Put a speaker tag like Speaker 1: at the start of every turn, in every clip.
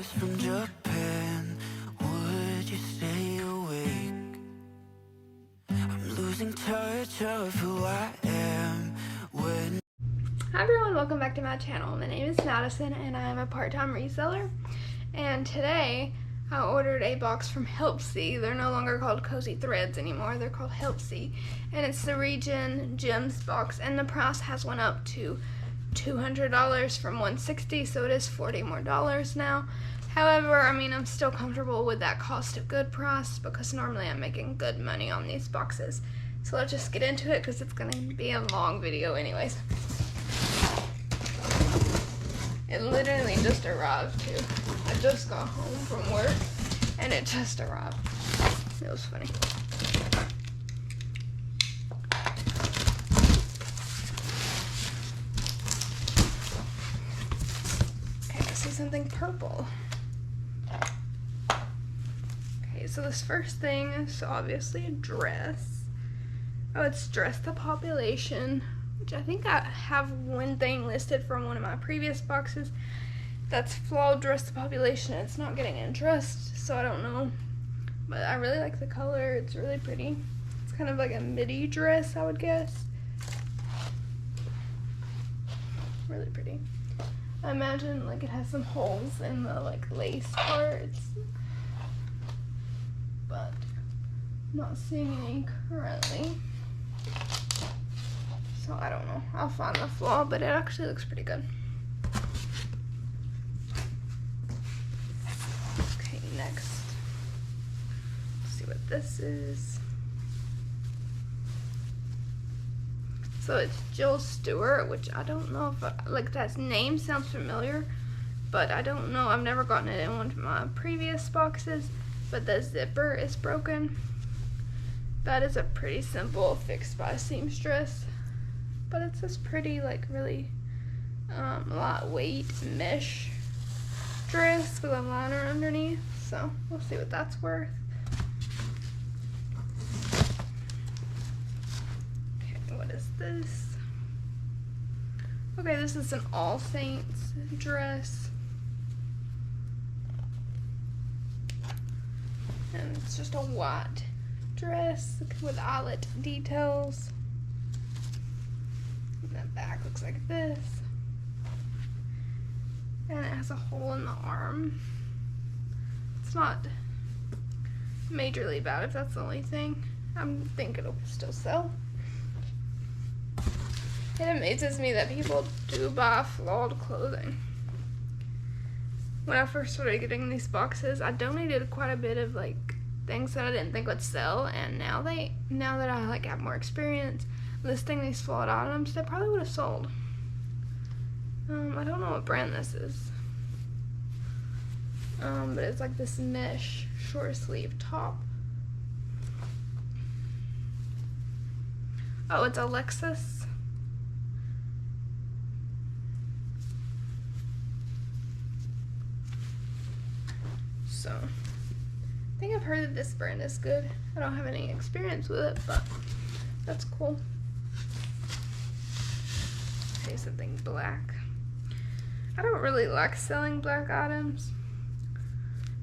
Speaker 1: letters from Japan. Would you stay awake? I'm losing touch of who I am when...
Speaker 2: Hi everyone, welcome back to my channel. My name is Madison and I am a part-time reseller. And today I ordered a box from Helpsy. They're no longer called Kosei Threads anymore. They're called Helpsy. And it's the ReGen Gems box, and the price has went up to $200 from $160, so it is $40 more now. However, I mean, I'm still comfortable with that cost of good price because normally I'm making good money on these boxes. So let's just get into it because it's going to be a long video anyways. It literally just arrived too. I just got home from work and it just arrived. It was funny. Okay, I see something purple. Okay, so this first thing is obviously a dress. Oh, it's Dress the Population, which I think I have one thing listed from one of my previous boxes. That's flawed Dress the Population. It's not getting interest, so I don't know. But I really like the color. It's really pretty. It's kind of like a midi dress, I would guess. Really pretty. I imagine like it has some holes in the like lace parts, but I'm not seeing any currently. So I don't know. I'll find the flaw, but it actually looks pretty good. Okay, next. Let's see what this is. So it's Jill Stewart, which I don't know if, like, that name sounds familiar, but I don't know. I've never gotten it in one of my previous boxes, but the zipper is broken. That is a pretty simple fixed by seamstress, but it's this pretty, like, really lightweight mesh dress with a liner underneath, so we'll see what that's worth. Okay, what is this? Okay, this is an All Saints dress, and it's just a white dress with eyelet details. And the back looks like this. And it has a hole in the arm. It's not majorly bad if that's the only thing. I think it'll still sell. It amazes me that people do buy flawed clothing. When I first started getting these boxes, I donated quite a bit of like things that I didn't think would sell, and now that I like have more experience listing these flawed items, they probably would have sold. I don't know what brand this is, but it's like this mesh short sleeve top. Oh, it's Alexis. So I think I've heard that this brand is good. I don't have any experience with it, but that's cool. Okay, something black. I don't really like selling black items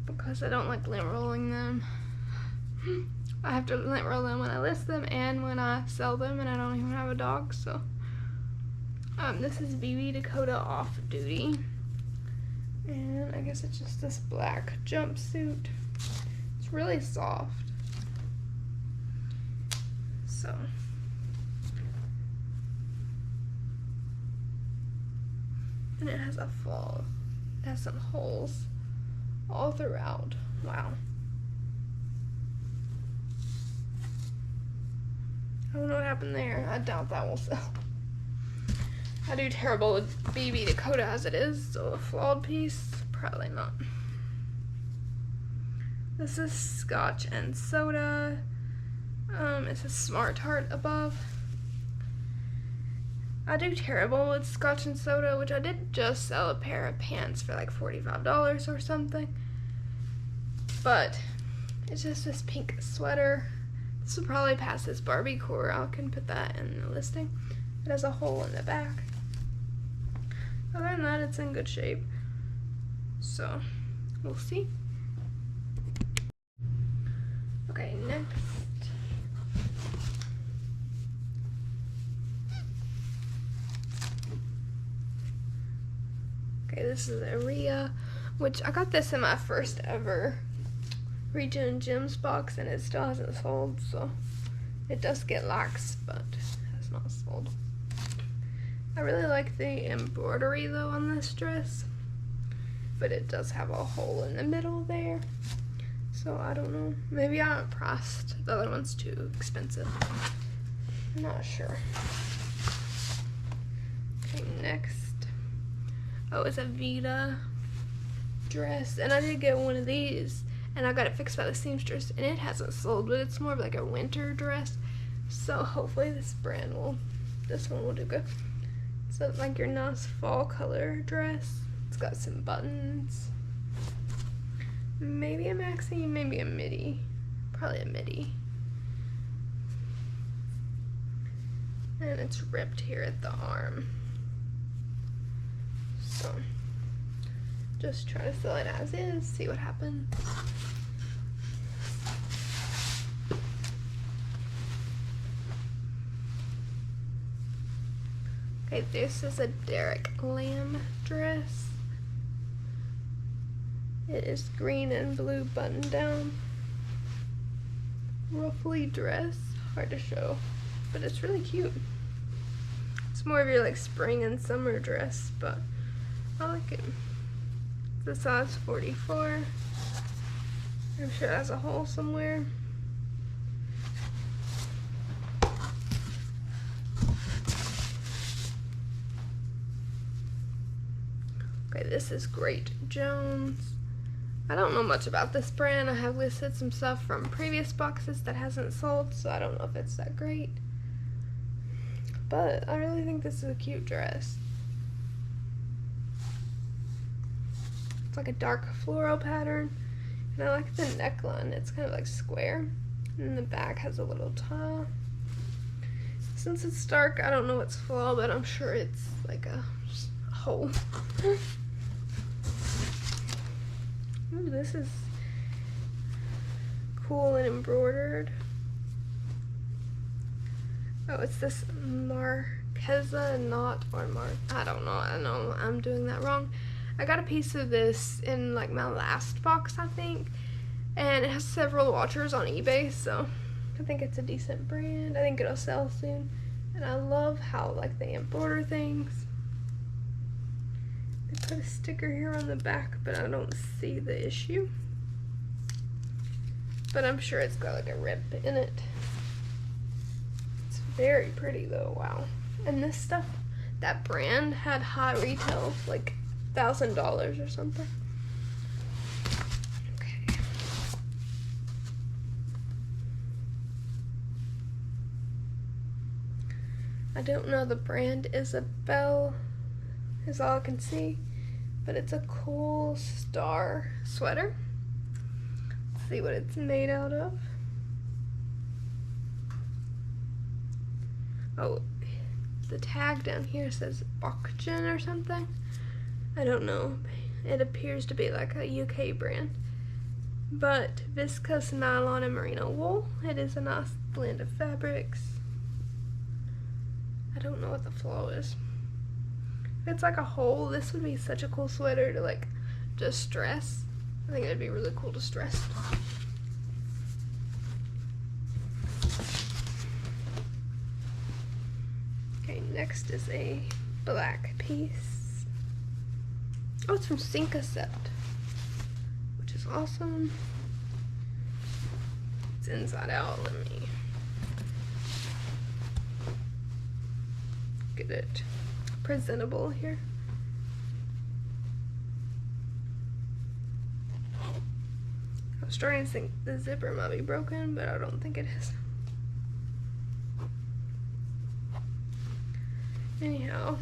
Speaker 2: because I don't like lint rolling them. I have to lint roll them when I list them and when I sell them, and I don't even have a dog, so. This is BB Dakota Off Duty. And I guess it's just this black jumpsuit. It's really soft. So. And it has a fall. It has some holes all throughout. Wow. I don't know what happened there. I doubt that will sell. I do terrible with BB Dakota as it is, so a flawed piece, probably not. This is Scotch and Soda. It says Smart Heart above. I do terrible with Scotch and Soda, which I did just sell a pair of pants for like $45 or something. But it's just this pink sweater. This will probably pass as Barbie core. I can put that in the listing. It has a hole in the back. Other than that, it's in good shape. So We'll see. Okay, next. Okay, this is a which I got this in my first ever ReGen Gems box, and it still hasn't sold, so it does get likes, but has not sold. I really like the embroidery though on this dress, but it does have a hole in the middle there, so I don't know. Maybe I haven't priced the other one's too expensive. I'm not sure. Okay, next. Oh, it's a Vita dress, and I did get one of these, and I got it fixed by the seamstress, and it hasn't sold, but it's more of like a winter dress, so hopefully this one will do good. So it's like your nice fall color dress. It's got some buttons, maybe a maxi, maybe a midi, probably a midi, and it's ripped here at the arm. So just try to sew it as is, see what happens. Okay, this is a Derek Lamb dress. It is green and blue button down, ruffly dress, hard to show, but it's really cute. It's more of your like spring and summer dress, but I like it. It's a size 44. I'm sure it has a hole somewhere. Okay, this is Great Jones. I don't know much about this brand. I have listed some stuff from previous boxes that hasn't sold, so I don't know if it's that great. But I really think this is a cute dress. It's like a dark floral pattern, and I like the neckline. It's kind of like square, and the back has a little tie. Since it's dark, I don't know what's floral, but I'm sure it's like a hole. Ooh, this is cool and embroidered. Oh, it's this Marquesa knot, or I don't know, I know I'm doing that wrong. I got a piece of this in like my last box, I think, and it has several watchers on eBay, so I think it's a decent brand. I think it'll sell soon, and I love how like they embroider things. They put a sticker here on the back, but I don't see the issue. But I'm sure it's got like a rip in it. It's very pretty though, wow. And this stuff, that brand had high retail, like $1,000 or something. Okay. I don't know the brand. Isabel is all I can see, but it's a cool star sweater. Let's see what it's made out of. Oh, the tag down here says ReGen or something. I don't know. It appears to be like a UK brand. But viscose nylon and merino wool. It is a nice blend of fabrics. I don't know what the flow is. If it's like a hole, this would be such a cool sweater to like just dress. I think it'd be really cool to stress. Okay, next is a black piece. Oh, it's from Syncacept, which is awesome. It's inside out. Let me get it presentable here. I was starting to think the zipper might be broken, but I don't think it is. Anyhow,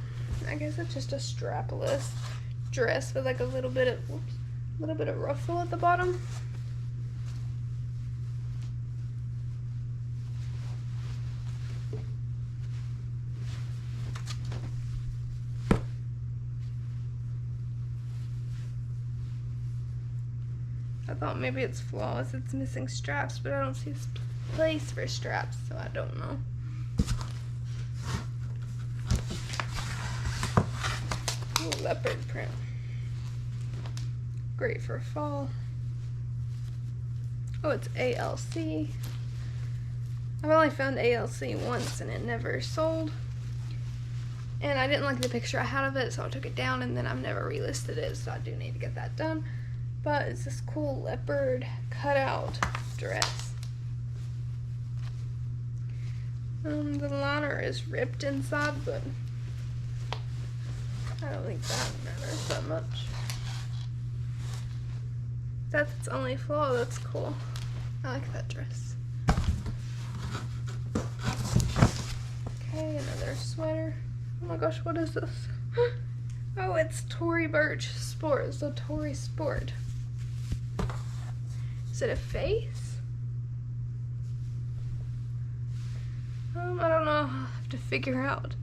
Speaker 2: I guess it's just a strapless dress with like a little bit of ruffle at the bottom. I thought maybe it's flawless, it's missing straps, but I don't see a place for straps, so I don't know. Ooh, leopard print. Great for fall. Oh, it's ALC. I've only found ALC once and it never sold. And I didn't like the picture I had of it, so I took it down, and then I've never relisted it, so I do need to get that done. But it's this cool leopard cutout dress. The liner is ripped inside, but I don't think that matters that much. That's its only flaw. That's cool. I like that dress. Okay, another sweater. Oh my gosh, what is this? Oh, it's Tory Burch Sport. It's a Tory Sport. Is it a face? I don't know. I'll have to figure out.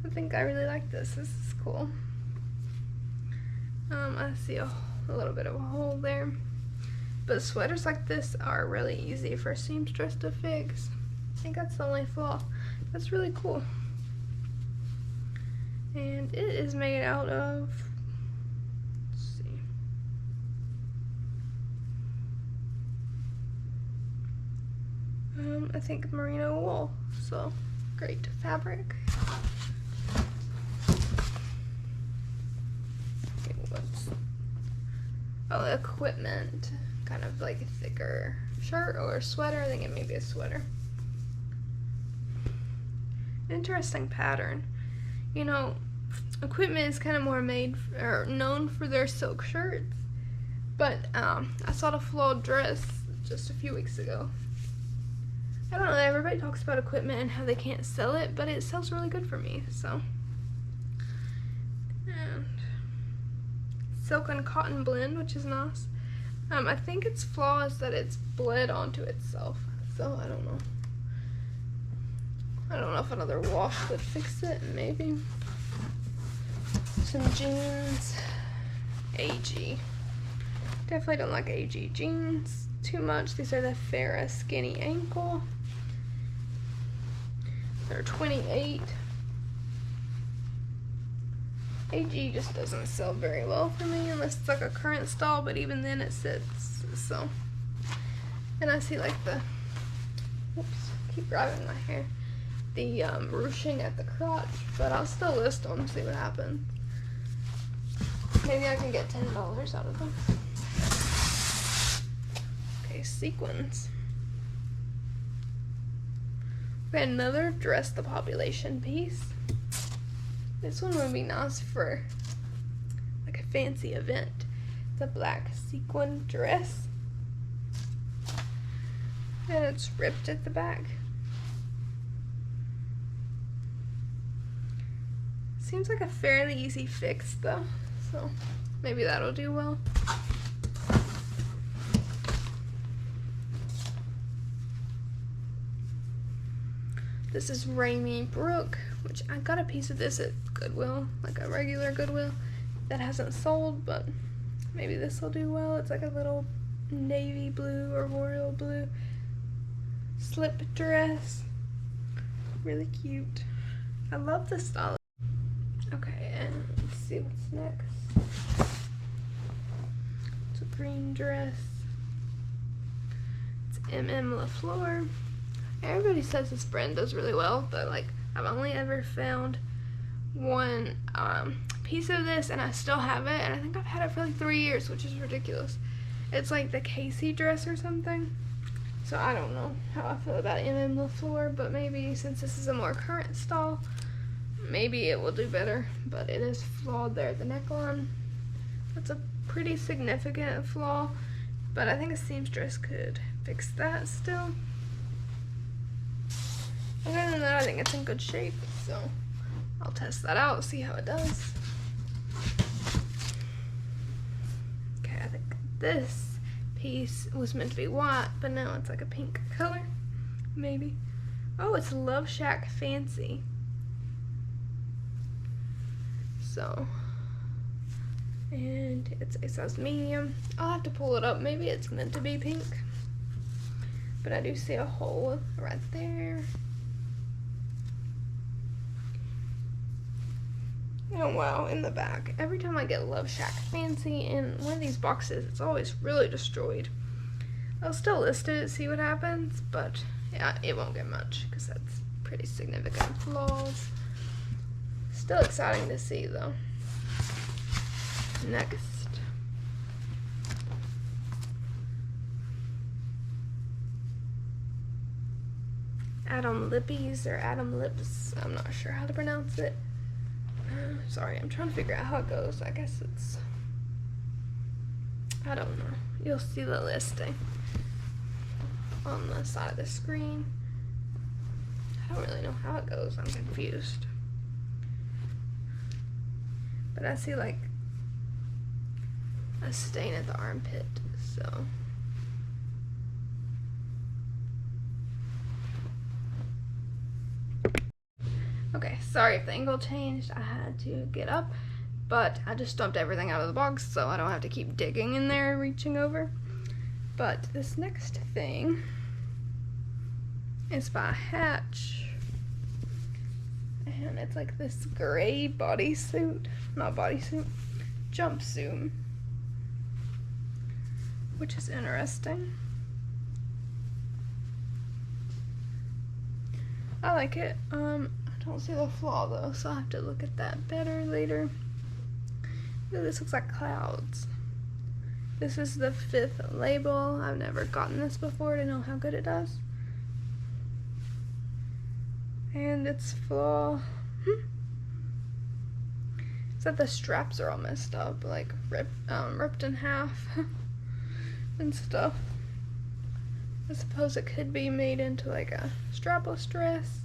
Speaker 2: I think I really like this. This is cool. I see a little bit of a hole there. But sweaters like this are really easy for a seamstress to fix. I think that's the only flaw. That's really cool. And it is made out of, let's see, I think merino wool. So great fabric. Okay, oh, equipment, kind of like a thicker shirt or a sweater. I think it may be a sweater. Interesting pattern. You know, equipment is kind of more made or known for their silk shirts, but I saw the flawed dress just a few weeks ago. I don't know, everybody talks about equipment and how they can't sell it, but it sells really good for me, so. And silk and cotton blend, which is nice. I think its flaw is that it's bled onto itself, so I don't know. I don't know if another wash would fix it, maybe. Some jeans, AG. Definitely don't like AG jeans too much. These are the Farrah Skinny Ankle. They're 28. AG just doesn't sell very well for me unless it's like a current style, but even then it sits, so. And I see like the, whoops, keep grabbing my hair. The ruching at the crotch, but I'll still list them, see what happens. Maybe I can get $10 out of them. Okay, sequins. We got another dress the population piece. This one would be nice for like a fancy event. It's a black sequin dress. And it's ripped at the back. Seems like a fairly easy fix though, so maybe that'll do well. This is Rainy Brook, which I got a piece of this at Goodwill, like a regular Goodwill that hasn't sold, but maybe this will do well. It's like a little navy blue or royal blue slip dress. Really cute. I love the style. Okay, and let's see what's next. It's a green dress. It's LaFleur. Everybody says this brand does really well, but like I've only ever found one piece of this, and I still have it, and I think I've had it for like 3 years, which is ridiculous. It's like the Kosei dress or something. So I don't know how I feel about LaFleur, but maybe since this is a more current style, maybe it will do better. But it is flawed there at the neckline. That's a pretty significant flaw, but I think a seamstress could fix that still. Other than that, I think it's in good shape, so I'll test that out, see how it does. Okay, I think this piece was meant to be white, but now it's like a pink color, maybe. Oh, it's Love Shack Fancy. So, and it says medium. I'll have to pull it up. Maybe it's meant to be pink, but I do see a hole right there. Oh wow, in the back. Every time I get Love Shack Fancy in one of these boxes, it's always really destroyed. I'll still list it, see what happens, but yeah, it won't get much because that's pretty significant flaws. Still exciting to see though. Next. Adam Lippies or Adam Lips, I'm not sure how to pronounce it. Sorry, I'm trying to figure out how it goes. I guess it's, I don't know. You'll see the listing on the side of the screen. I don't really know how it goes. I'm confused. But I see like a stain at the armpit, so. Okay, sorry if the angle changed. I had to get up, but I just dumped everything out of the box so I don't have to keep digging in there, reaching over. But this next thing is by Hatch, and it's like this gray bodysuit, not bodysuit, jumpsuit, which is interesting. I like it. I don't see the flaw though, so I'll have to look at that better later. Ooh, this looks like clouds. This is the 5th label. I've never gotten this before to know how good it does. And its flaw, it's that the straps are all messed up, like ripped in half and stuff. I suppose it could be made into like a strapless dress,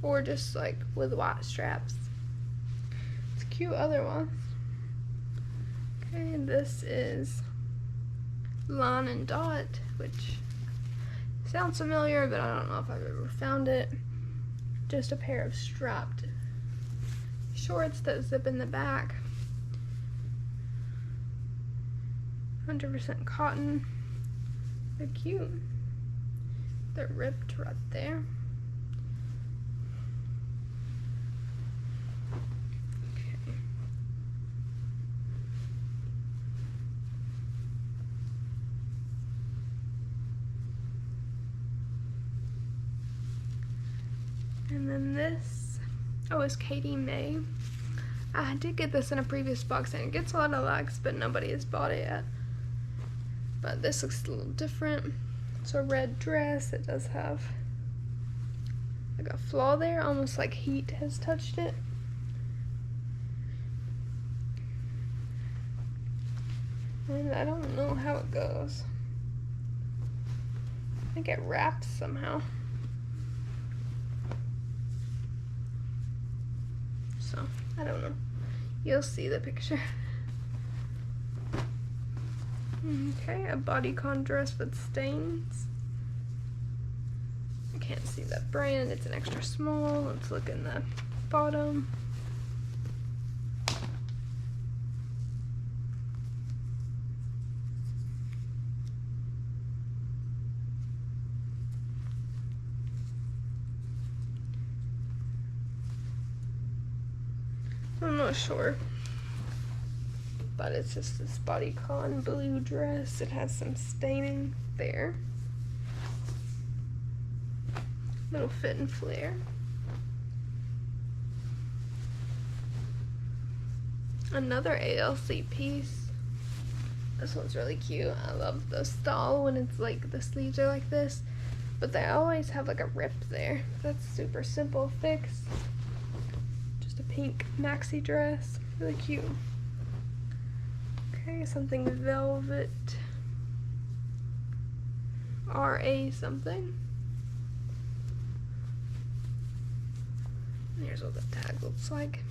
Speaker 2: or just like with white straps. It's cute otherwise. Okay, this is Line and Dot, which sounds familiar, but I don't know if I've ever found it. Just a pair of strapped shorts that zip in the back. 100% cotton. They're cute. They're ripped right there. And then this, oh, it's Katie May. I did get this in a previous box and it gets a lot of likes, but nobody has bought it yet. But this looks a little different. It's a red dress. It does have like a flaw there, almost like heat has touched it. And I don't know how it goes. I think it wraps somehow. So, I don't know. You'll see the picture. Okay, a bodycon dress with stains. I can't see that brand. It's an extra small. Let's look in the bottom. I'm not sure, but it's just this bodycon blue dress. It has some staining there. Little fit and flare. Another ALC piece. This one's really cute. I love the style when it's like the sleeves are like this, but they always have like a rip there. That's super simple fix. Just a pink maxi dress, really cute. Okay, something velvet. RA something. Here's what the tag looks like.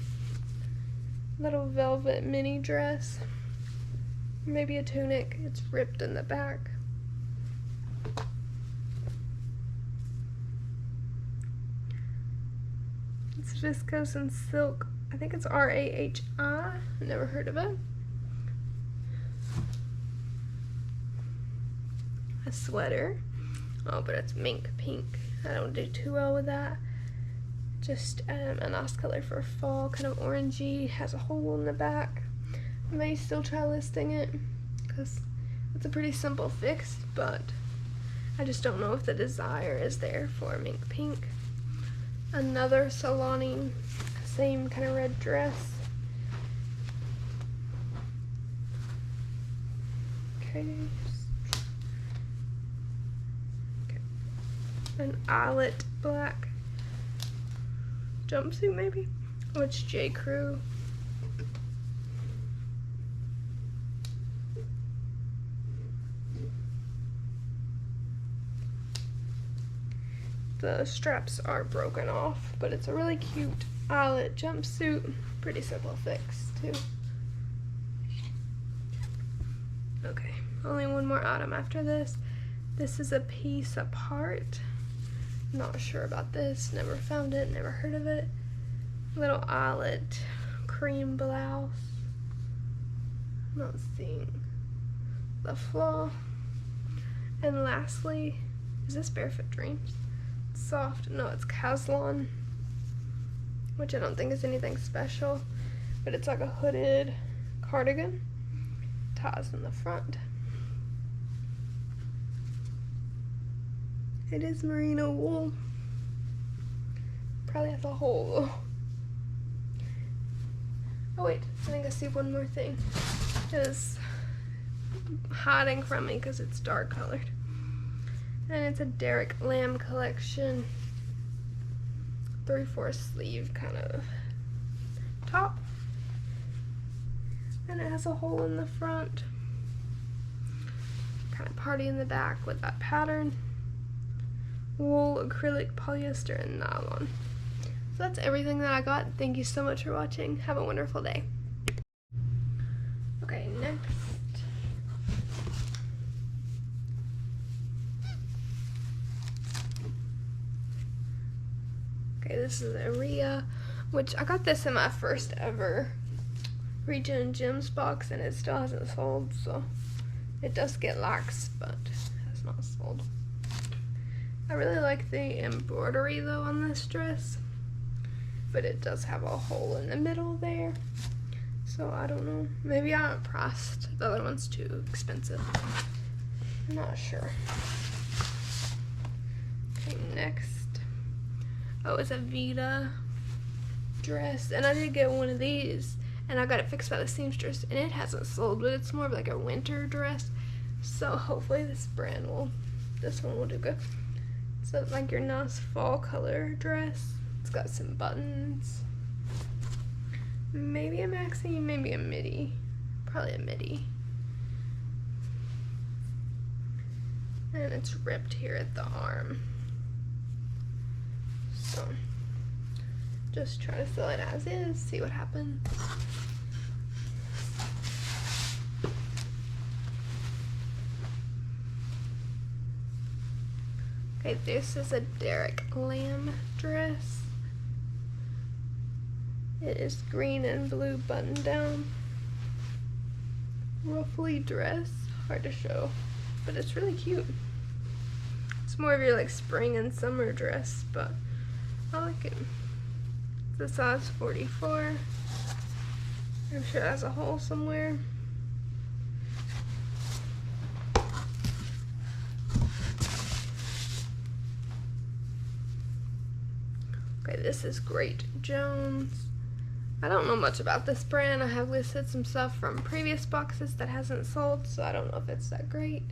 Speaker 2: Little velvet mini dress. Maybe a tunic. It's ripped in the back. It's viscose and silk. I think it's RAHI. Never heard of it. a sweater. Oh, but it's mink pink. I don't do too well with that. Just a nice color for fall, kind of orangey, has a hole in the back. I may still try listing it because it's a pretty simple fix, but I just don't know if the desire is there for mink pink. Another Solani, same kind of red dress. Okay. An eyelet black jumpsuit maybe? Oh, it's J. Crew. The straps are broken off, but it's a really cute eyelet jumpsuit. Pretty simple fix too. Okay, only one more item after this. This is a piece apart. Not sure about this, never found it, never heard of it. Little eyelet cream blouse. Not seeing the flaw. And lastly, is this Barefoot Dreams? It's soft, no, it's Caslon, which I don't think is anything special, but it's like a hooded cardigan. Ties in the front. It is merino wool. Probably has a hole though. Oh wait, I think I see one more thing. It is hiding from me because it's dark colored. And it's a Derek Lamb collection. 3/4 sleeve kind of top. And it has a hole in the front. Kind of party in the back with that pattern. Wool, acrylic, polyester, and nylon. So that's everything that I got. Thank you so much for watching. Have a wonderful day. Okay, next. Okay, this is a Rhea, which I got this in my first ever ReGen Gems box, and it still hasn't sold, so it does get lax, but has not sold. I really like the embroidery though on this dress, but it does have a hole in the middle there, so I don't know. Maybe I haven't priced. The other one's too expensive. I'm not sure. Okay, next. Oh, it's a Vita dress, and I did get one of these, and I got it fixed by the seamstress, and it hasn't sold, but it's more of like a winter dress, so hopefully this one will do good. So it's like your nice fall color dress. It's got some buttons. Maybe a maxi, maybe a midi. Probably a midi. And it's ripped here at the arm. So just try to sew it as is, see what happens. Okay, this is a Derek Lamb dress. It is green and blue button down. Ruffly dress, hard to show, but it's really cute. It's more of your like spring and summer dress, but I like it. It's a size 44. I'm sure it has a hole somewhere. Okay, this is Great Jones. I don't know much about this brand. I have listed some stuff from previous boxes that hasn't sold, so I don't know if it's that great.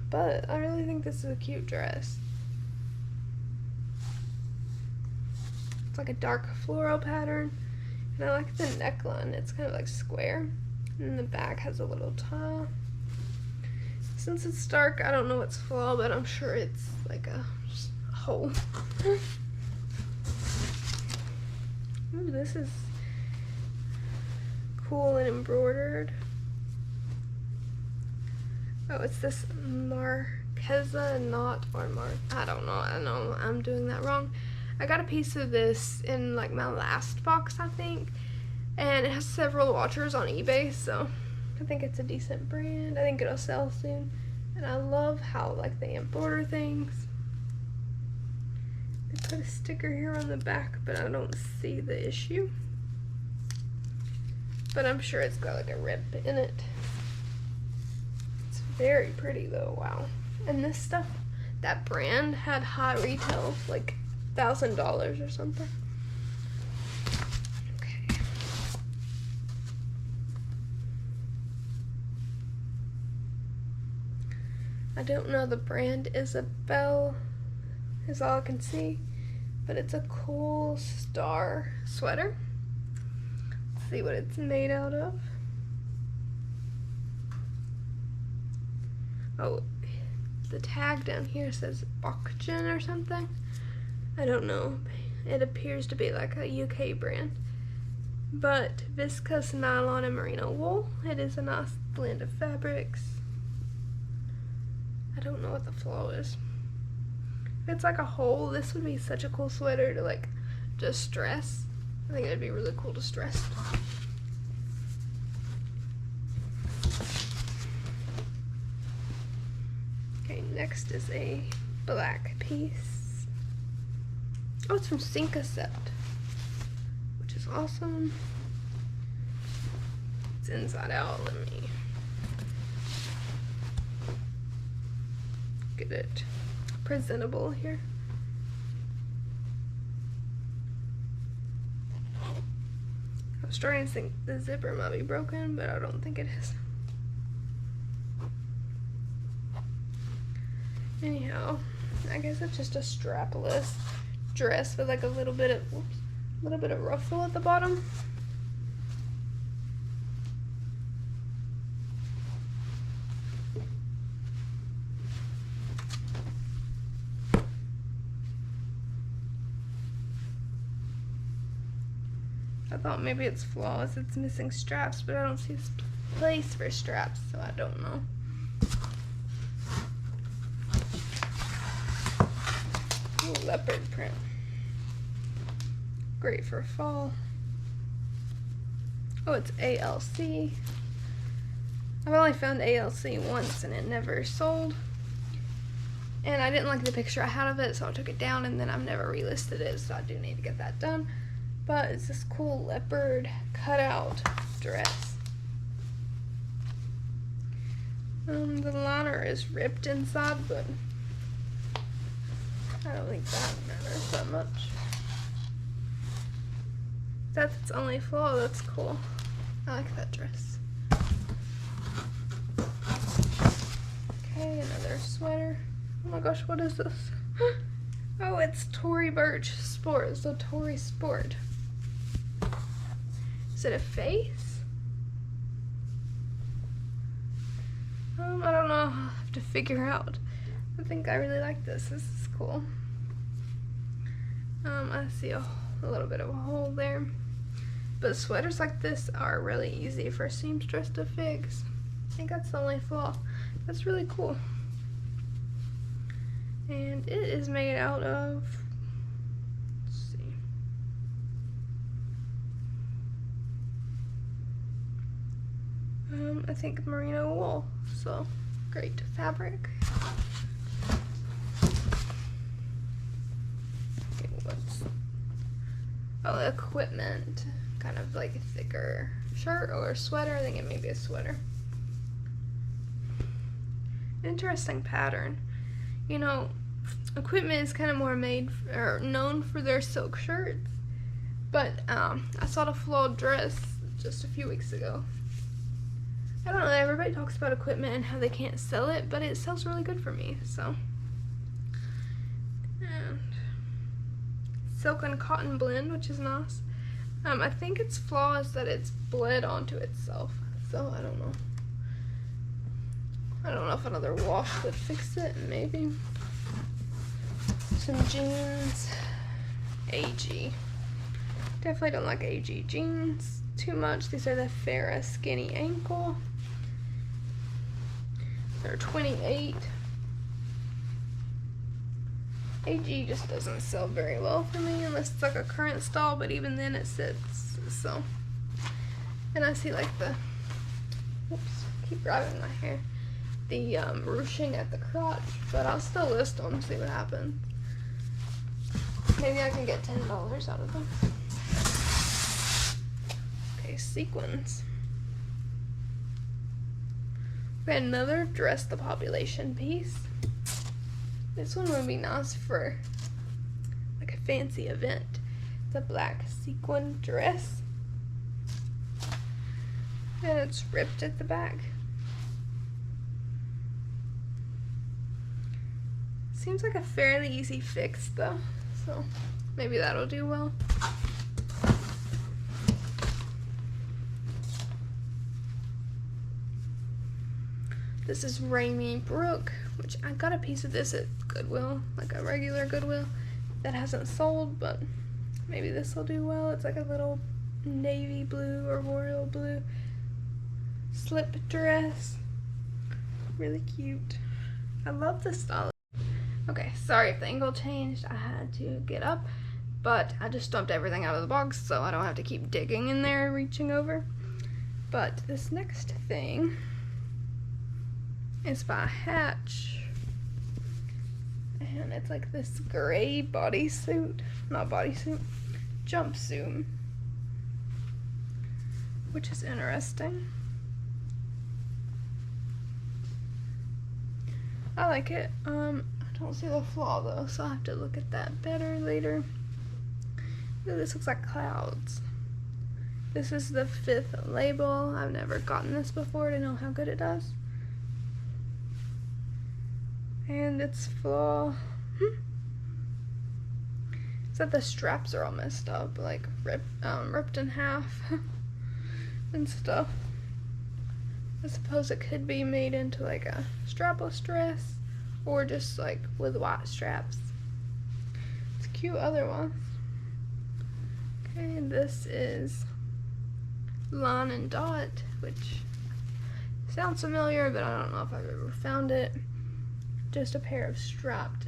Speaker 2: But I really think this is a cute dress. It's like a dark floral pattern, and I like the neckline. It's kind of like square, and the back has a little tie. Since it's dark, I don't know what's flaw, but I'm sure it's like a hole. Ooh, this is cool and embroidered. Oh, it's this Marquesa knot, or I don't know. I know I'm doing that wrong. I got a piece of this in like my last box, I think, and it has several watchers on eBay, so I think it's a decent brand. I think it'll sell soon. And I love how like they embroider things. They put a sticker here on the back, but I don't see the issue. But I'm sure it's got like a rip in it. It's very pretty though, wow. And this stuff, that brand had high retail, like $1,000 or something. Okay. I don't know the brand. Isabel is all I can see, but it's a cool star sweater. Let's see what it's made out of. Oh, the tag down here says ReGen or something. I don't know. It appears to be like a UK brand. But viscose nylon and merino wool. It is a nice blend of fabrics. I don't know what the flow is. If it's like a hole, this would be such a cool sweater to like just dress. I think it'd be really cool to stress. Okay, next is a black piece. Oh, it's from Syncacept, which is awesome. It's inside out. Let me get it presentable here. I was starting to think the zipper might be broken, but I don't think it is. Anyhow, I guess it's just a strapless dress with like a little bit of ruffle at the bottom. I thought maybe it's flawless, it's missing straps, but I don't see place for straps, so I don't know. Ooh, leopard print. Great for fall. Oh, it's ALC. I've only found ALC once and it never sold. And I didn't like the picture I had of it, so I took it down and then I've never relisted it, so I do need to get that done. But it's this cool leopard cutout dress. The liner is ripped inside, but I don't think that matters that much. That's its only flaw. That's cool. I like that dress. Okay, another sweater. Oh my gosh, what is this? Oh, it's Tory Burch Sport. It's a Tory Sport. Is it a face? I don't know. I'll have to figure out. I think I really like this. This is cool. I see a little bit of a hole there. But sweaters like this are really easy for a seamstress to fix. I think that's the only flaw. That's really cool. And it is made out of, let's see, I think merino wool. So great fabric. Okay, oh, equipment, kind of like a thicker shirt or sweater. I think it may be a sweater. Interesting pattern. You know, equipment is kind of more made or known for their silk shirts, but I saw the flawed dress just a few weeks ago. I don't know, everybody talks about equipment and how they can't sell it, but it sells really good for me, so. And silk and cotton blend, which is nice. I think its flaw is that it's bled onto itself, so I don't know. I don't know if another wash would fix it, maybe. Some jeans. AG. Definitely don't like AG jeans too much. These are the Farrah Skinny Ankle. They're 28. AG just doesn't sell very well for me unless it's like a current style, but even then it sits, so. And I see like the, oops, keep grabbing my hair. the ruching at the crotch, but I'll still list them, see what happens. Maybe I can get $10 out of them. Okay, sequins. Okay, another dress the population piece. This one would be nice for like a fancy event. It's a black sequin dress. And it's ripped at the back. Seems like a fairly easy fix though, so maybe that'll do well. This is Rainy Brook, which I got a piece of this at Goodwill, like a regular Goodwill that hasn't sold, but maybe this will do well. It's like a little navy blue or royal blue slip dress. Really cute. I love the style. Okay, sorry if the angle changed. I had to get up, but I just dumped everything out of the box so I don't have to keep digging in there and reaching over. But this next thing is by Hatch, and it's like this gray bodysuit, not bodysuit, jumpsuit, which is interesting. I like it. I don't see the flaw though, so I'll have to look at that better later. Ooh, this looks like clouds. This is the 5th label. I've never gotten this before to know how good it does. And its flaw, it's that the straps are all messed up, like ripped in half and stuff. I suppose it could be made into like a strapless dress or just like with white straps. It's cute otherwise. Okay, this is Line and Dot, which sounds familiar, but I don't know if I've ever found it. Just a pair of strapped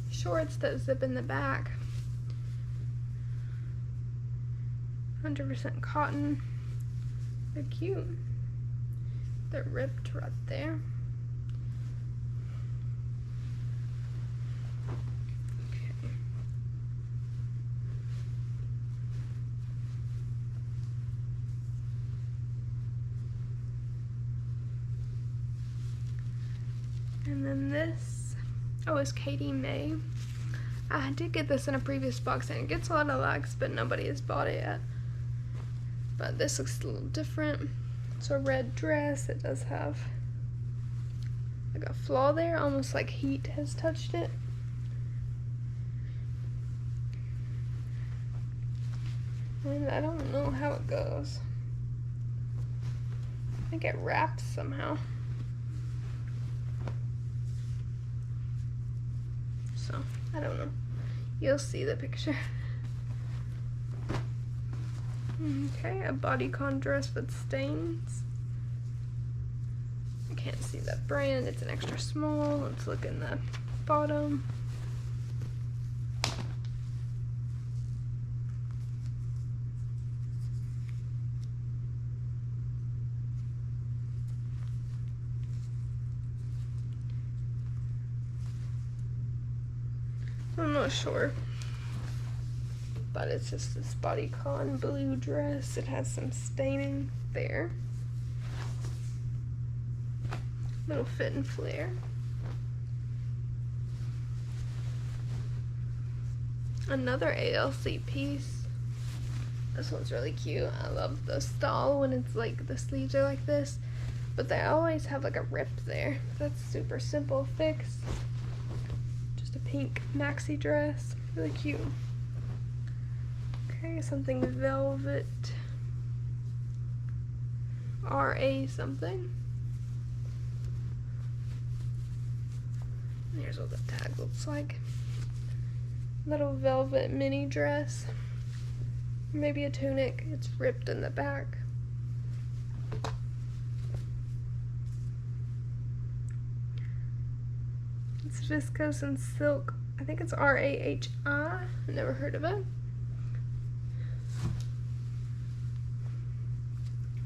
Speaker 2: shorts that zip in the back. 100% cotton. They're cute. They're ripped right there. Okay. And then this, oh, it's Katie May. I did get this in a previous box and it gets a lot of likes, but nobody has bought it yet. But this looks a little different. It's a red dress. It does have like a flaw there, almost like heat has touched it. And I don't know how it goes. I think it wraps somehow. So, I don't know. You'll see the picture. Okay, a bodycon dress with stains. I can't see that brand. It's an extra small. Let's look in the bottom. I'm not sure, but it's just this bodycon blue dress. It has some staining there. Little fit and flare. Another ALC piece. This one's really cute. I love the style when it's like the sleeves are like this, but they always have like a rip there. That's super simple fix. Just a pink maxi dress. Really cute. Okay, something velvet. RA something. Here's what the tag looks like. Little velvet mini dress. Maybe a tunic. It's ripped in the back. It's viscose and silk. I think it's RAHI. Never heard of it.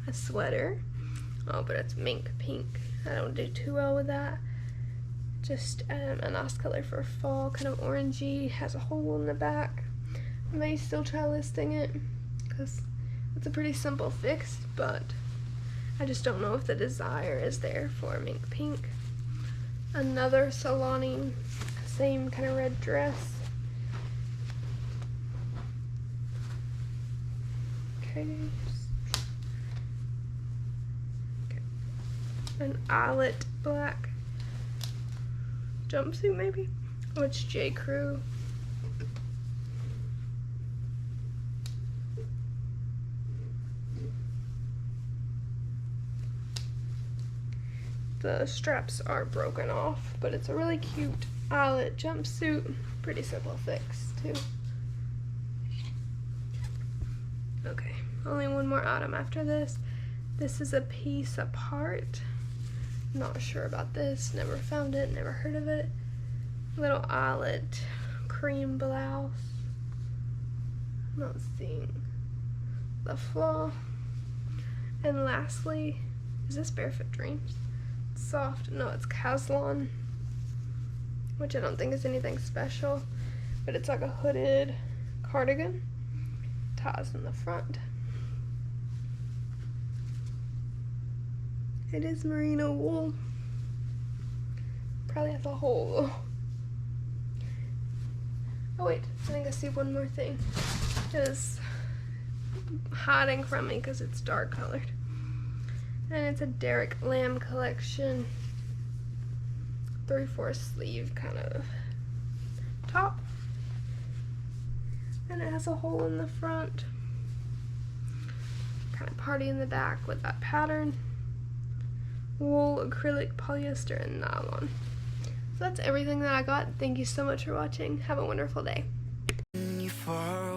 Speaker 2: A sweater. Oh, but it's mink pink. I don't do too well with that. Just a nice color for fall, kind of orangey, has a hole in the back. I may still try listing it because it's a pretty simple fix, but I just don't know if the desire is there for mink pink. Another Salani, same kind of red dress. Okay. An eyelet black jumpsuit maybe? Oh, it's J. Crew. The straps are broken off, but it's a really cute eyelet jumpsuit. Pretty simple fix too. Okay, only one more item after this. This is a piece apart. Not sure about this, never found it, never heard of it. Little eyelet cream blouse. I'm not seeing the flaw. And lastly, is this Barefoot Dreams? It's soft, no, it's Caslon, which I don't think is anything special, but it's like a hooded cardigan. Ties in the front. It is merino wool. Probably has a hole though. Oh wait, I think I see one more thing. It is hiding from me because it's dark colored. And it's a Derek Lamb collection. 3/4 sleeve kind of top. And it has a hole in the front. Kind of party in the back with that pattern. Wool, acrylic, polyester, and nylon. So that's everything that I got. Thank you so much for watching. Have a wonderful day.
Speaker 1: You far